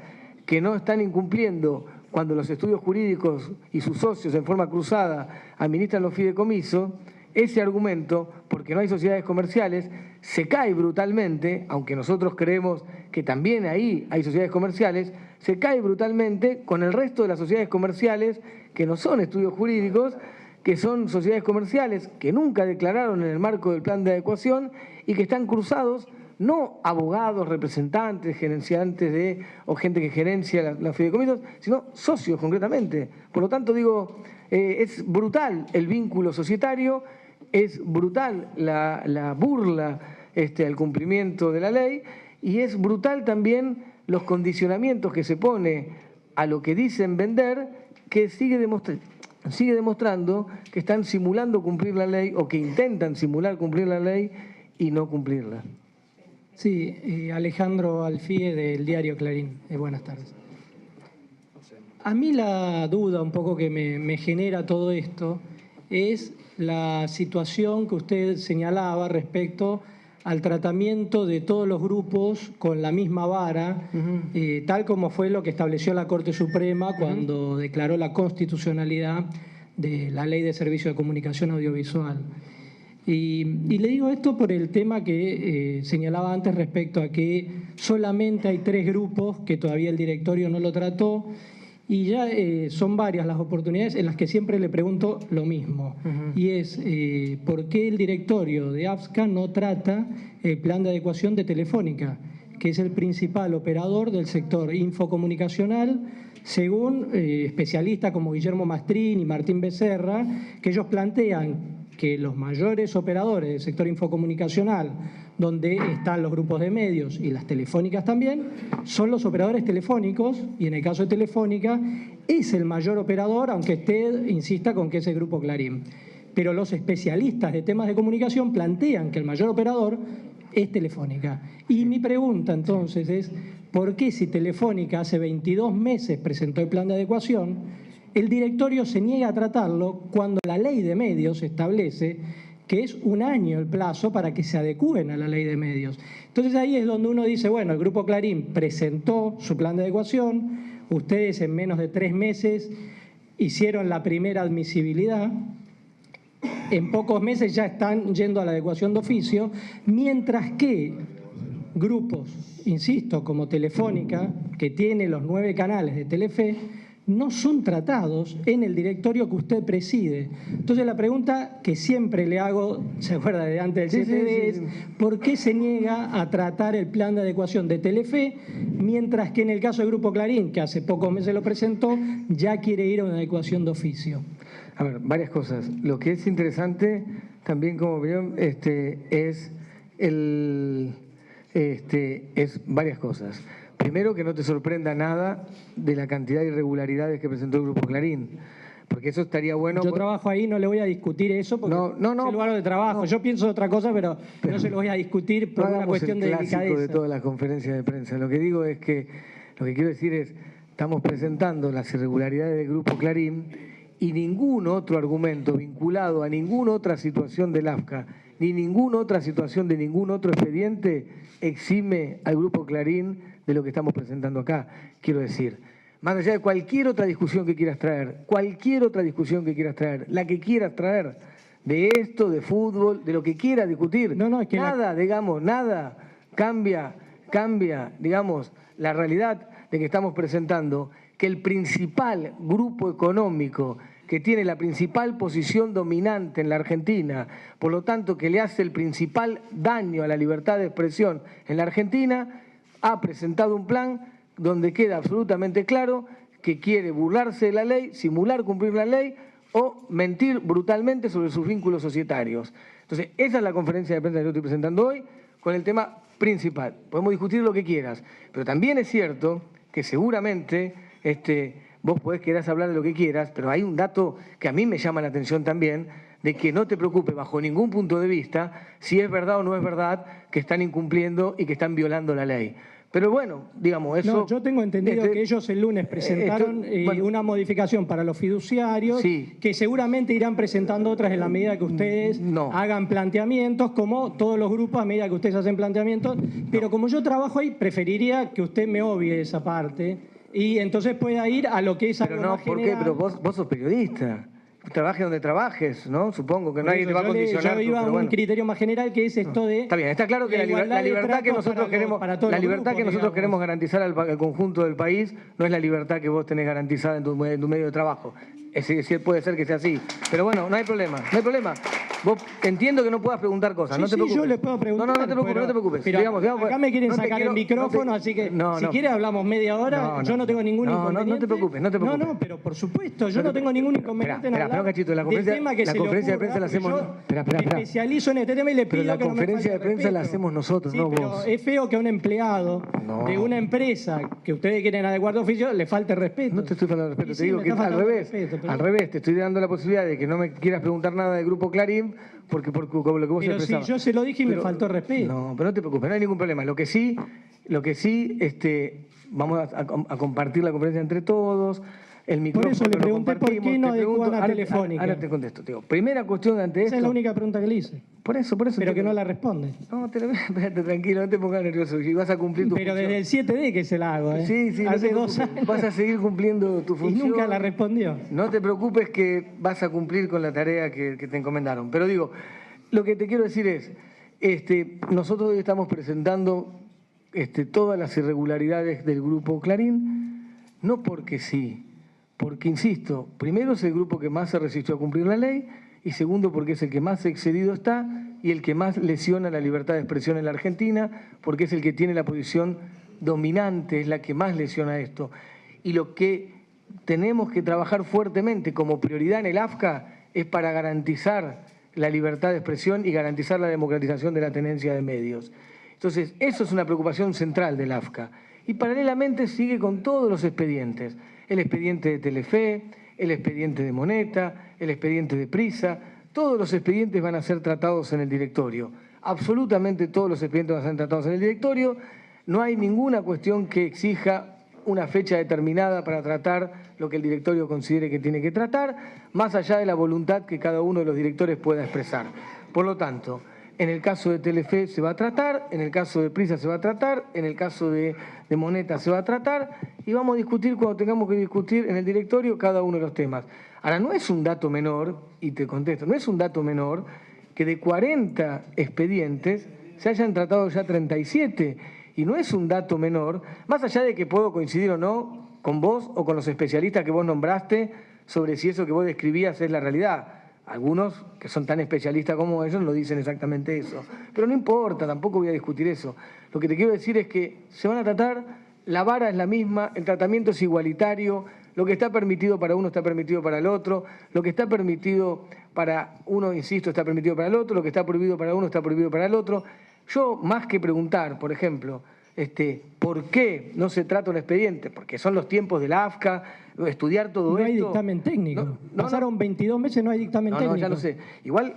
que no están incumpliendo cuando los estudios jurídicos y sus socios en forma cruzada administran los fideicomisos, ese argumento, porque no hay sociedades comerciales, se cae brutalmente, aunque nosotros creemos que también ahí hay sociedades comerciales, se cae brutalmente con el resto de las sociedades comerciales que no son estudios jurídicos, que son sociedades comerciales que nunca declararon en el marco del plan de adecuación y que están cruzados, no abogados, representantes, gerenciantes o gente que gerencia los fideicomisos, sino socios concretamente. Por lo tanto, digo, es brutal el vínculo societario, es brutal la burla al cumplimiento de la ley y es brutal también los condicionamientos que se pone a lo que dicen vender, que sigue demostrando que están simulando cumplir la ley o que intentan simular cumplir la ley y no cumplirla. Sí, Alejandro Alfie del diario Clarín. Buenas tardes. A mí la duda un poco que me genera todo esto es la situación que usted señalaba respecto al tratamiento de todos los grupos con la misma vara, tal como fue lo que estableció la Corte Suprema cuando declaró la constitucionalidad de la Ley de Servicio de Comunicación Audiovisual. Y le digo esto por el tema que señalaba antes respecto a que solamente hay 3 grupos que todavía el directorio no lo trató y ya son varias las oportunidades en las que siempre le pregunto lo mismo y es ¿por qué el directorio de AFSCA no trata el plan de adecuación de Telefónica, que es el principal operador del sector infocomunicacional, según especialistas como Guillermo Mastrín y Martín Becerra, que ellos plantean que los mayores operadores del sector infocomunicacional, donde están los grupos de medios y las telefónicas también, son los operadores telefónicos, y en el caso de Telefónica es el mayor operador, aunque usted insista con que es el Grupo Clarín. Pero los especialistas de temas de comunicación plantean que el mayor operador es Telefónica. Y mi pregunta entonces es, ¿por qué si Telefónica hace 22 meses presentó el plan de adecuación, el directorio se niega a tratarlo cuando la ley de medios establece que es 1 año el plazo para que se adecúen a la ley de medios? Entonces ahí es donde uno dice, bueno, el Grupo Clarín presentó su plan de adecuación, ustedes en menos de 3 meses hicieron la primera admisibilidad, en pocos meses ya están yendo a la adecuación de oficio, mientras que grupos, insisto, como Telefónica, que tiene los 9 canales de Telefe, no son tratados en el directorio que usted preside. Entonces la pregunta que siempre le hago, ¿se acuerda de antes del CTD? Es ¿por qué se niega a tratar el plan de adecuación de Telefe, mientras que en el caso del Grupo Clarín, que hace pocos meses lo presentó, ya quiere ir a una adecuación de oficio? A ver, varias cosas. Lo que es interesante también como opinión es varias cosas. Primero, que no te sorprenda nada de la cantidad de irregularidades que presentó el Grupo Clarín, porque eso estaría bueno. Yo trabajo ahí, no le voy a discutir eso porque es el lugar de trabajo. Yo pienso otra cosa, pero no se lo voy a discutir por una cuestión de delicadeza. De todas las conferencias de prensa. Lo que digo es que, lo que quiero decir es, estamos presentando las irregularidades del Grupo Clarín y ningún otro argumento vinculado a ninguna otra situación del AFCA, ni ninguna otra situación de ningún otro expediente exime al Grupo Clarín de lo que estamos presentando acá. Quiero decir, más allá de cualquier otra discusión que quieras traer, la que quieras traer, de esto, de fútbol, de lo que quieras discutir, nada cambia, digamos, la realidad de que estamos presentando que el principal grupo económico que tiene la principal posición dominante en la Argentina, por lo tanto que le hace el principal daño a la libertad de expresión en la Argentina, ha presentado un plan donde queda absolutamente claro que quiere burlarse de la ley, simular cumplir la ley o mentir brutalmente sobre sus vínculos societarios. Entonces, esa es la conferencia de prensa que yo estoy presentando hoy con el tema principal. Podemos discutir lo que quieras, pero también es cierto que seguramente vos podés querer hablar de lo que quieras, pero hay un dato que a mí me llama la atención también, de que no te preocupes bajo ningún punto de vista si es verdad o no es verdad que están incumpliendo y que están violando la ley. Pero bueno, digamos, eso... No, yo tengo entendido que ellos el lunes presentaron una modificación para los fiduciarios, que seguramente irán presentando otras en la medida que ustedes hagan planteamientos, como todos los grupos a medida que ustedes hacen planteamientos, pero como yo trabajo ahí, preferiría que usted me obvie esa parte y entonces pueda ir a lo que es algo más general. ¿Por qué? Pero vos sos periodista. Trabajes donde trabajes, ¿no? Supongo que nadie te va a condicionar. Yo iba a un criterio más general que es esto de... Está bien, está claro que la libertad que nosotros queremos garantizar al conjunto del país no es la libertad que vos tenés garantizada en tu medio de trabajo. Puede ser que sea así. Pero bueno, no hay problema. Vos entiendo que no puedas preguntar cosas, no te preocupes. Sí, yo le puedo preguntar. No te preocupes. Pero digamos, acá me quieren sacar el micrófono, así que si quiere hablamos media hora, yo no tengo ningún inconveniente. No te preocupes. No, pero por supuesto, yo no tengo ningún inconveniente en hablar del tema que se le ocurra. La conferencia de prensa la hacemos... Me especializo en este tema y le pido que no me falte la conferencia de prensa la hacemos nosotros, no pero vos. Es feo que a un empleado de una empresa que ustedes quieren adecuar de oficio le falte respeto. No te estoy faltando respeto, te digo que al revés, te estoy dando la posibilidad de que no me quieras preguntar nada del Grupo Clarín, porque lo que vos expresabas. Pero si yo se lo dije y me faltó respeto. No, pero no te preocupes, no hay ningún problema. Lo que sí, vamos a compartir la conferencia entre todos. El micrófono. Por eso le pregunté por qué no adecuan a Telefónica. Ahora te contesto. Primera cuestión ante esto. Esa es la única pregunta que le hice. Por eso. Pero que no la responde. No, espérate, tranquilo, no te pongas nervioso. Y vas a cumplir tu función. Pero desde el 7D que se la hago, ¿eh? Sí, hace 2 años. Vas a seguir cumpliendo tu función. Y nunca la respondió. No te preocupes que vas a cumplir con la tarea que te encomendaron. Pero digo, lo que te quiero decir es, nosotros hoy estamos presentando todas las irregularidades del Grupo Clarín, no porque sí, porque, insisto, primero es el grupo que más se resistió a cumplir la ley y segundo porque es el que más excedido está y el que más lesiona la libertad de expresión en la Argentina porque es el que tiene la posición dominante, es la que más lesiona esto. Y lo que tenemos que trabajar fuertemente como prioridad en el AFCA es para garantizar la libertad de expresión y garantizar la democratización de la tenencia de medios. Entonces, eso es una preocupación central del AFCA. Y paralelamente sigue con todos los expedientes. El expediente de Telefe, el expediente de Moneta, el expediente de Prisa. Todos los expedientes van a ser tratados en el directorio. Absolutamente todos los expedientes van a ser tratados en el directorio. No hay ninguna cuestión que exija una fecha determinada para tratar lo que el directorio considere que tiene que tratar, más allá de la voluntad que cada uno de los directores pueda expresar. Por lo tanto, en el caso de Telefe se va a tratar, en el caso de Prisa se va a tratar, en el caso de Moneta se va a tratar y vamos a discutir cuando tengamos que discutir en el directorio cada uno de los temas. Ahora, no es un dato menor, y te contesto, no es un dato menor que de 40 expedientes se hayan tratado ya 37 y no es un dato menor, más allá de que puedo coincidir o no con vos o con los especialistas que vos nombraste sobre si eso que vos describías es la realidad. Algunos que son tan especialistas como ellos no dicen exactamente eso. Pero no importa, tampoco voy a discutir eso. Lo que te quiero decir es que se van a tratar, la vara es la misma, el tratamiento es igualitario, lo que está permitido para uno está permitido para el otro, lo que está permitido para uno, insisto, está permitido para el otro, lo que está prohibido para uno está prohibido para el otro. Yo, más que preguntar, por ejemplo, ¿por qué no se trata un expediente? Porque son los tiempos de la AFCA, estudiar todo esto. No hay dictamen técnico. Pasaron 22 meses, no hay dictamen técnico. No, ya lo sé. Igual,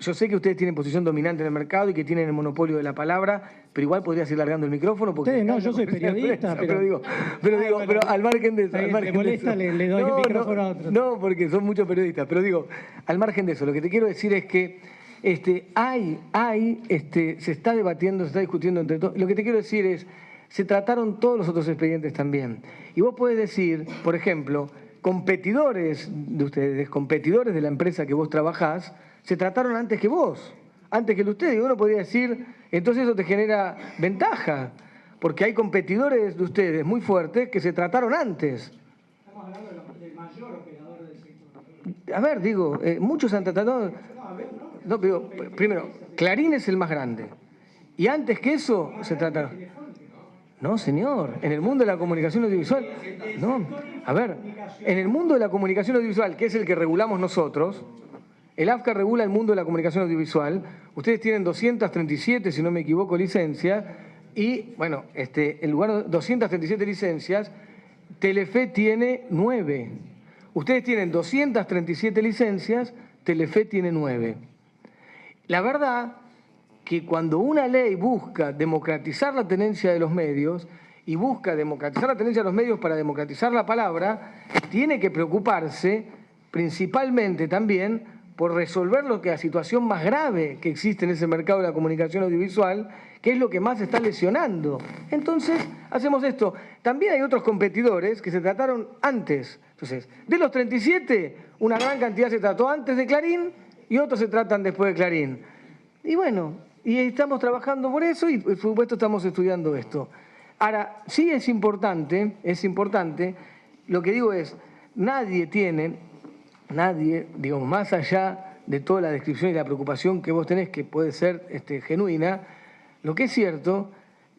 yo sé que ustedes tienen posición dominante en el mercado y que tienen el monopolio de la palabra, pero igual podrías ir largando el micrófono. Porque ustedes no, yo soy periodista. Pero al margen de eso. ¿Le molesta? Le doy el micrófono a otro. No, porque son muchos periodistas. Pero digo, al margen de eso, lo que te quiero decir es que se está debatiendo, se está discutiendo entre todos. Lo que te quiero decir es, se trataron todos los otros expedientes también. Y vos podés decir, por ejemplo, competidores de ustedes, competidores de la empresa que vos trabajás, se trataron antes que vos, antes que ustedes. Y uno podría decir, entonces eso te genera ventaja, porque hay competidores de ustedes muy fuertes que se trataron antes. Estamos hablando del mayor operador del sector. A ver, digo, muchos han tratado... No, pero primero, Clarín es el más grande. Y antes que eso se trataron... No, señor, en el mundo de la comunicación audiovisual... No, a ver, en el mundo de la comunicación audiovisual, que es el que regulamos nosotros, el AFCA regula el mundo de la comunicación audiovisual, ustedes tienen 237, si no me equivoco, licencias, y, bueno, en lugar de 237 licencias, Telefe tiene 9. Ustedes tienen 237 licencias, Telefe tiene 9. La verdad que cuando una ley busca democratizar la tenencia de los medios y busca democratizar la tenencia de los medios para democratizar la palabra, tiene que preocuparse principalmente también por resolver la situación más grave que existe en ese mercado de la comunicación audiovisual, que es lo que más está lesionando. Entonces, hacemos esto. También hay otros competidores que se trataron antes. Entonces, de los 37, una gran cantidad se trató antes de Clarín y otros se tratan después de Clarín. Y bueno, y estamos trabajando por eso y por supuesto estamos estudiando esto. Ahora, sí es importante, lo que digo es, nadie, digamos, más allá de toda la descripción y la preocupación que vos tenés, que puede ser genuina, lo que es cierto,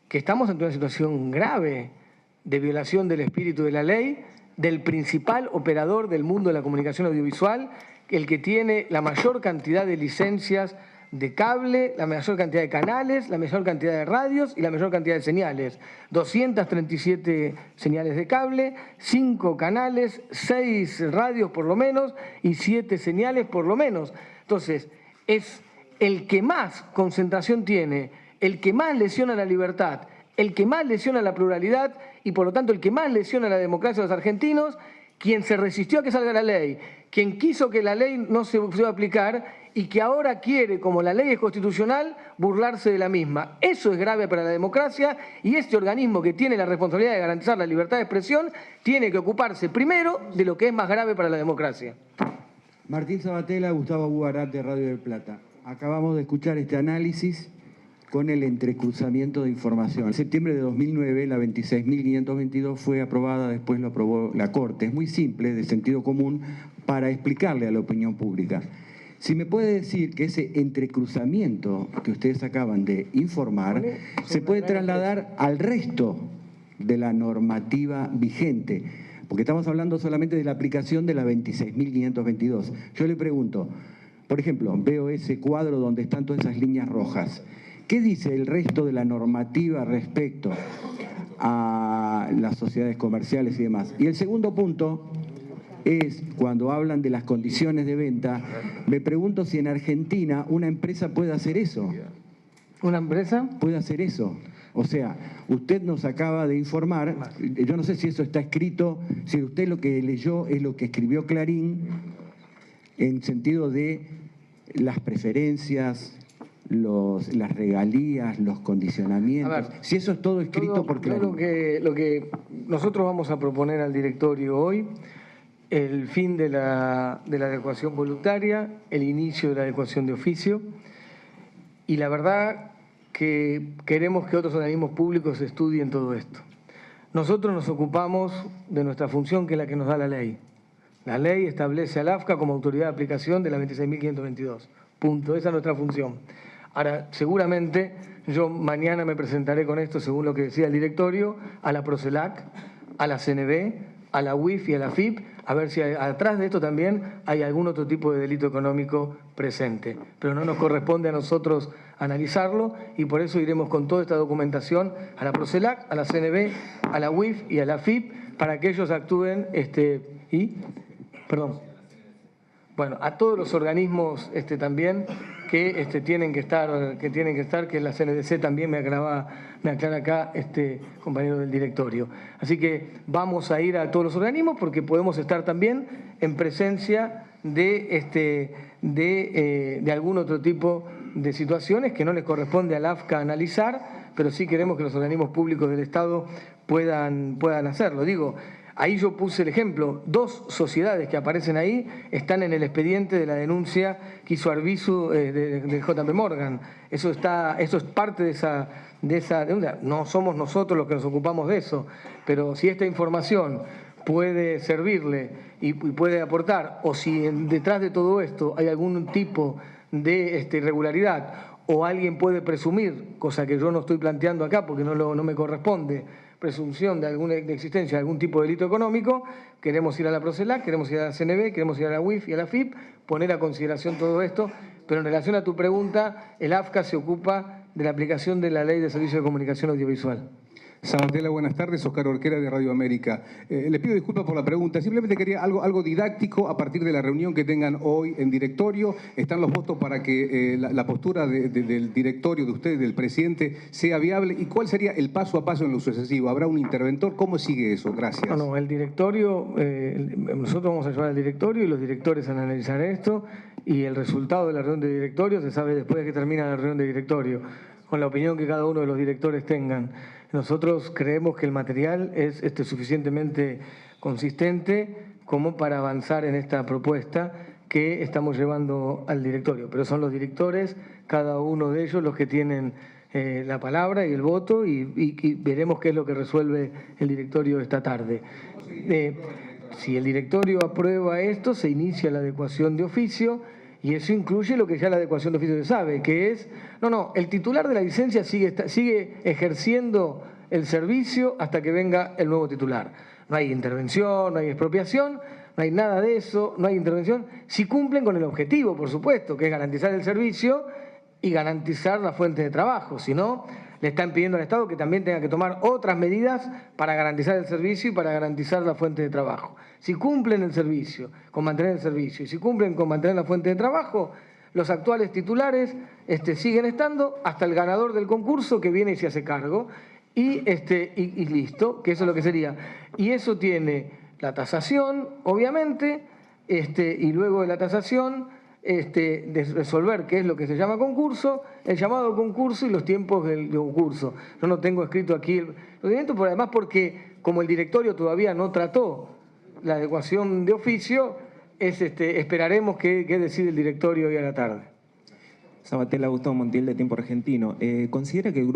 que estamos ante una situación grave de violación del espíritu de la ley, del principal operador del mundo de la comunicación audiovisual, el que tiene la mayor cantidad de licencias de cable, la mayor cantidad de canales, la mayor cantidad de radios y la mayor cantidad de señales. 237 señales de cable, 5 canales, 6 radios por lo menos y 7 señales por lo menos. Entonces, es el que más concentración tiene, el que más lesiona la libertad, el que más lesiona la pluralidad y por lo tanto el que más lesiona la democracia de los argentinos, quien se resistió a que salga la ley, quien quiso que la ley no se pueda aplicar y que ahora quiere, como la ley es constitucional, burlarse de la misma. Eso es grave para la democracia y este organismo que tiene la responsabilidad de garantizar la libertad de expresión tiene que ocuparse primero de lo que es más grave para la democracia. Martín Sabatella, Gustavo Bugarat de Radio del Plata. Acabamos de escuchar este análisis con el entrecruzamiento de información. En septiembre de 2009, la 26.522 fue aprobada, después lo aprobó la Corte. Es muy simple, de sentido común, para explicarle a la opinión pública. Si me puede decir que ese entrecruzamiento que ustedes acaban de informar se puede trasladar al resto de la normativa vigente, porque estamos hablando solamente de la aplicación de la 26.522. Yo le pregunto, por ejemplo, veo ese cuadro donde están todas esas líneas rojas. ¿Qué dice el resto de la normativa respecto a las sociedades comerciales y demás? Y el segundo punto es, cuando hablan de las condiciones de venta, me pregunto si en Argentina una empresa puede hacer eso. ¿Una empresa? Puede hacer eso. O sea, usted nos acaba de informar, yo no sé si eso está escrito, si usted lo que leyó es lo que escribió Clarín, en sentido de las preferencias, las regalías, los condicionamientos. A ver, si eso es todo escrito por Clarín. Lo que nosotros vamos a proponer al directorio hoy, el fin de la adecuación voluntaria, el inicio de la adecuación de oficio, y la verdad que queremos que otros organismos públicos estudien todo esto. Nosotros nos ocupamos de nuestra función, que es la que nos da la ley. La ley establece al AFCA como autoridad de aplicación de la 26.522. Punto. Esa es nuestra función. Ahora, seguramente yo mañana me presentaré con esto, según lo que decía el directorio, a la Procelac, a la CNB, a la UIF y a la FIP, a ver si atrás de esto también hay algún otro tipo de delito económico presente. Pero no nos corresponde a nosotros analizarlo y por eso iremos con toda esta documentación a la Procelac, a la CNB, a la UIF y a la FIP para que ellos actúen Bueno, a todos los organismos también que tienen que estar, que la CNDC también me aclara acá compañero del directorio. Así que vamos a ir a todos los organismos porque podemos estar también en presencia de algún otro tipo de situaciones que no les corresponde al AFCA analizar, pero sí queremos que los organismos públicos del Estado puedan hacerlo. Digo, ahí yo puse el ejemplo, 2 sociedades que aparecen ahí están en el expediente de la denuncia que hizo Arbizu de JP Morgan. Eso es parte de esa denuncia. No somos nosotros los que nos ocupamos de eso, pero si esta información puede servirle y puede aportar, o si detrás de todo esto hay algún tipo de irregularidad, o alguien puede presumir, cosa que yo no estoy planteando acá porque no me corresponde, presunción de existencia de algún tipo de delito económico, queremos ir a la Procelac, queremos ir a la CNB, queremos ir a la UIF y a la FIP, poner a consideración todo esto, pero en relación a tu pregunta, el AFCA se ocupa de la aplicación de la Ley de Servicios de Comunicación Audiovisual. Sabatella, buenas tardes. Oscar Orquera de Radio América. Le pido disculpas por la pregunta. Simplemente quería algo didáctico a partir de la reunión que tengan hoy en directorio. ¿Están los votos para que la postura del directorio de ustedes, del presidente, sea viable? ¿Y cuál sería el paso a paso en lo sucesivo? ¿Habrá un interventor? ¿Cómo sigue eso? Gracias. No, el directorio, nosotros vamos a llevar al directorio y los directores a analizar esto, y el resultado de la reunión de directorio se sabe después de que termina la reunión de directorio, con la opinión que cada uno de los directores tengan. Nosotros creemos que el material es suficientemente consistente como para avanzar en esta propuesta que estamos llevando al directorio. Pero son los directores, cada uno de ellos, los que tienen la palabra y el voto, y veremos qué es lo que resuelve el directorio esta tarde. Si el directorio aprueba esto, se inicia la adecuación de oficio, y eso incluye lo que ya la adecuación de oficio se sabe, que es, el titular de la licencia sigue ejerciendo el servicio hasta que venga el nuevo titular. No hay intervención, no hay expropiación, no hay nada de eso, no hay intervención. Si cumplen con el objetivo, por supuesto, que es garantizar el servicio y garantizar la fuente de trabajo. Si no, le están pidiendo al Estado que también tenga que tomar otras medidas para garantizar el servicio y para garantizar la fuente de trabajo. Si cumplen el servicio, con mantener el servicio, y si cumplen con mantener la fuente de trabajo, los actuales titulares siguen estando hasta el ganador del concurso que viene y se hace cargo, y listo, que eso es lo que sería. Y eso tiene la tasación, obviamente, y luego de la tasación, de resolver qué es lo que se llama concurso, el llamado concurso y los tiempos del concurso. Yo no tengo escrito aquí el procedimiento, pero además porque como el directorio todavía no trató la adecuación de oficio, esperaremos qué decide el directorio hoy a la tarde. Sabatella, Gustavo Montiel, de Tiempo Argentino. ¿Considera que el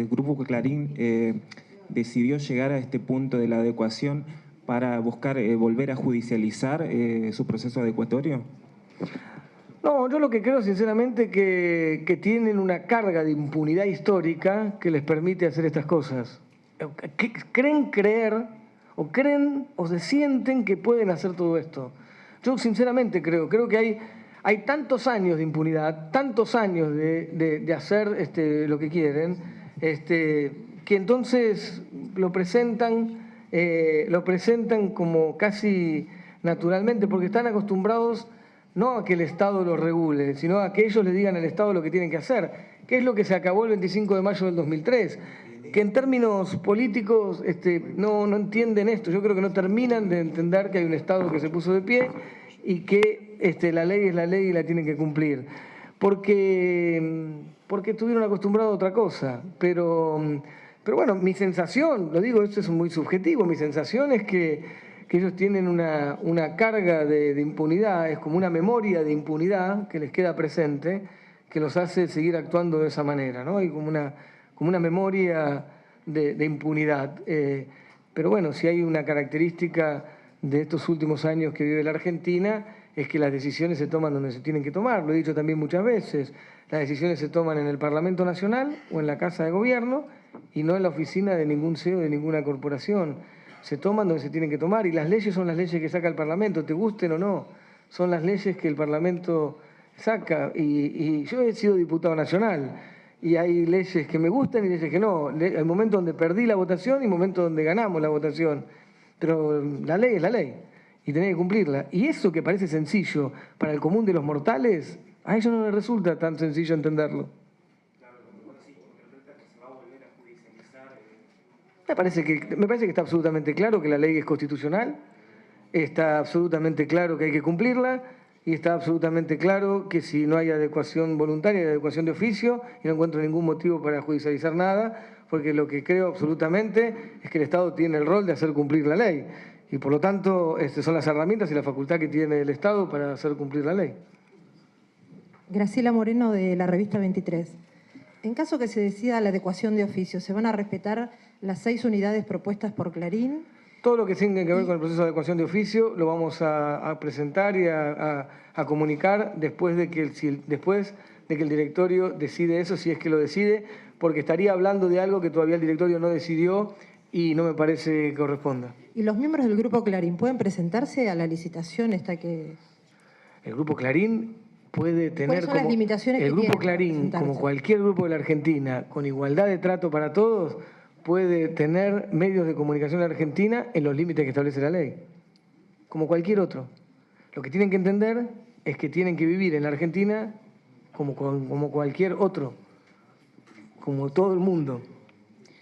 Grupo Clarín decidió llegar a este punto de la adecuación para buscar volver a judicializar su proceso adecuatorio? No, yo lo que creo sinceramente que tienen una carga de impunidad histórica que les permite hacer estas cosas. Creen o se sienten que pueden hacer todo esto. Yo sinceramente creo que hay tantos años de impunidad, tantos años de hacer lo que quieren, que entonces lo presentan como casi naturalmente, porque están acostumbrados no a que el Estado los regule, sino a que ellos le digan al Estado lo que tienen que hacer, que es lo que se acabó el 25 de mayo del 2003, que en términos políticos no entienden esto. Yo creo que no terminan de entender que hay un Estado que se puso de pie y que la ley es la ley y la tienen que cumplir. Porque estuvieron acostumbrados a otra cosa. Pero bueno, mi sensación, lo digo, esto es muy subjetivo, mi sensación es que ellos tienen una carga de impunidad, es como una memoria de impunidad que les queda presente, que los hace seguir actuando de esa manera, ¿no? Hay como una memoria de impunidad. Pero bueno, si hay una característica de estos últimos años que vive la Argentina, es que las decisiones se toman donde se tienen que tomar. Lo he dicho también muchas veces, las decisiones se toman en el Parlamento Nacional o en la Casa de Gobierno y no en la oficina de ningún CEO de ninguna corporación. Se toman donde se tienen que tomar, y las leyes son las leyes que saca el Parlamento, te gusten o no, son las leyes que el Parlamento saca. Y yo he sido diputado nacional, y hay leyes que me gustan y leyes que no. Hay momentos donde perdí la votación y momentos donde ganamos la votación, pero la ley es la ley, y tenés que cumplirla. Y eso que parece sencillo para el común de los mortales, a ellos no les resulta tan sencillo entenderlo. Me parece que está absolutamente claro que la ley es constitucional, está absolutamente claro que hay que cumplirla, y está absolutamente claro que si no hay adecuación voluntaria, hay adecuación de oficio, y no encuentro ningún motivo para judicializar nada, porque lo que creo absolutamente es que el Estado tiene el rol de hacer cumplir la ley, y por lo tanto son las herramientas y la facultad que tiene el Estado para hacer cumplir la ley. Graciela Moreno, de la revista 23. En caso que se decida la adecuación de oficio, ¿se van a respetar las 6 unidades propuestas por Clarín? Todo lo que tenga que ver con el proceso de adecuación de oficio lo vamos a presentar y a comunicar después de que el directorio decide eso, si es que lo decide, porque estaría hablando de algo que todavía el directorio no decidió y no me parece que corresponda. ¿Y los miembros del Grupo Clarín pueden presentarse a la licitación esta que...? El Grupo Clarín puede tener... ¿Cuáles son las limitaciones que el Grupo tiene para Clarín, presentarse? como cualquier grupo de la Argentina, con igualdad de trato para todos, puede tener medios de comunicación en la Argentina en los límites que establece la ley, como cualquier otro. Lo que tienen que entender es que tienen que vivir en la Argentina como cualquier otro, como todo el mundo.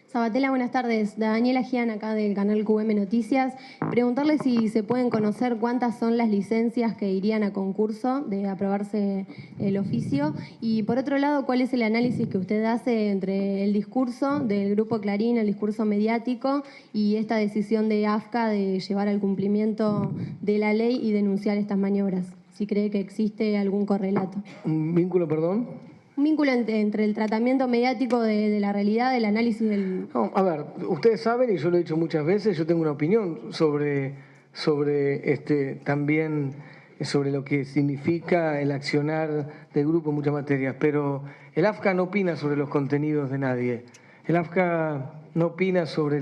Sabatella, buenas tardes. Daniela Gian, acá del canal QM Noticias. Preguntarle si se pueden conocer cuántas son las licencias que irían a concurso de aprobarse el oficio. Y por otro lado, ¿cuál es el análisis que usted hace entre el discurso del Grupo Clarín, el discurso mediático y esta decisión de AFCA de llevar al cumplimiento de la ley y denunciar estas maniobras? Si cree que existe algún correlato. ¿Un vínculo, perdón? Un vínculo entre el tratamiento mediático de la realidad, del análisis del... No, a ver, ustedes saben, y yo lo he dicho muchas veces, yo tengo una opinión también sobre lo que significa el accionar del grupo en muchas materias, pero el AFCA no opina sobre los contenidos de nadie. El AFCA no opina sobre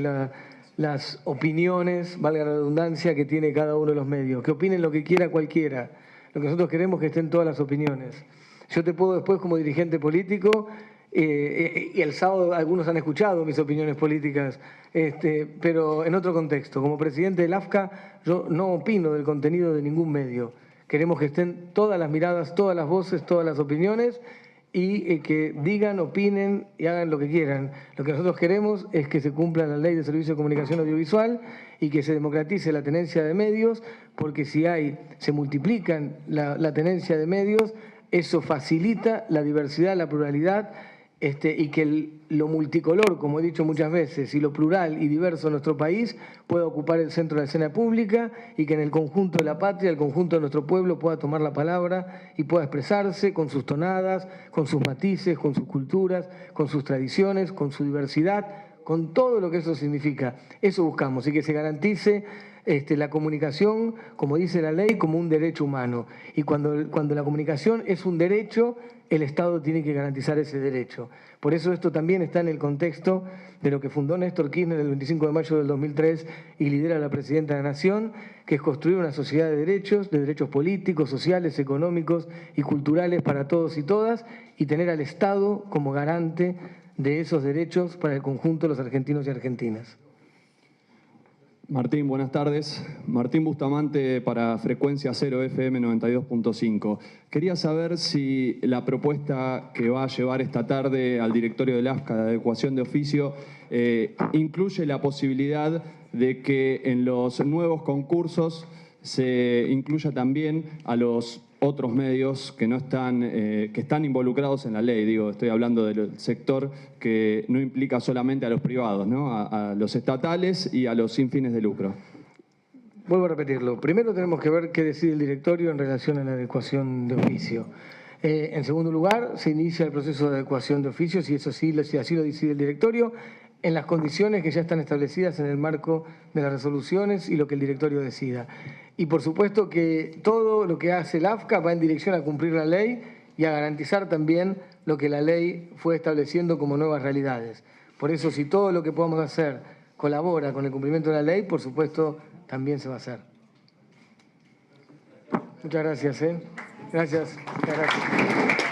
las opiniones, valga la redundancia, que tiene cada uno de los medios. Que opinen lo que quiera cualquiera. Lo que nosotros queremos es que estén todas las opiniones. Yo te puedo después, como dirigente político, y el sábado algunos han escuchado mis opiniones políticas, pero en otro contexto. Como presidente del AFCA, yo no opino del contenido de ningún medio. Queremos que estén todas las miradas, todas las voces, todas las opiniones, y que digan, opinen y hagan lo que quieran. Lo que nosotros queremos es que se cumpla la Ley de Servicio de Comunicación Audiovisual y que se democratice la tenencia de medios, porque si se multiplican la tenencia de medios, eso facilita la diversidad, la pluralidad, y que lo multicolor, como he dicho muchas veces, y lo plural y diverso de nuestro país pueda ocupar el centro de la escena pública y que en el conjunto de la patria, el conjunto de nuestro pueblo pueda tomar la palabra y pueda expresarse con sus tonadas, con sus matices, con sus culturas, con sus tradiciones, con su diversidad, con todo lo que eso significa. Eso buscamos, y que se garantice la comunicación, como dice la ley, como un derecho humano. Y cuando la comunicación es un derecho, el Estado tiene que garantizar ese derecho. Por eso esto también está en el contexto de lo que fundó Néstor Kirchner el 25 de mayo del 2003 y lidera la Presidenta de la Nación, que es construir una sociedad de derechos políticos, sociales, económicos y culturales para todos y todas, y tener al Estado como garante de esos derechos para el conjunto de los argentinos y argentinas. Martín, buenas tardes. Martín Bustamante para Frecuencia 0 FM 92.5. Quería saber si la propuesta que va a llevar esta tarde al directorio del AFCA de adecuación de oficio incluye la posibilidad de que en los nuevos concursos se incluya también a los otros medios que no están, que están involucrados en la ley. Digo, estoy hablando del sector que no implica solamente a los privados, ¿no? A los estatales y a los sin fines de lucro. Vuelvo a repetirlo. Primero tenemos que ver qué decide el directorio en relación a la adecuación de oficio. En segundo lugar, se inicia el proceso de adecuación de oficio, si así lo decide el directorio, en las condiciones que ya están establecidas en el marco de las resoluciones y lo que el directorio decida. Y por supuesto que todo lo que hace el AFCA va en dirección a cumplir la ley y a garantizar también lo que la ley fue estableciendo como nuevas realidades. Por eso, si todo lo que podamos hacer colabora con el cumplimiento de la ley, por supuesto, también se va a hacer. Muchas gracias. Gracias. Muchas gracias.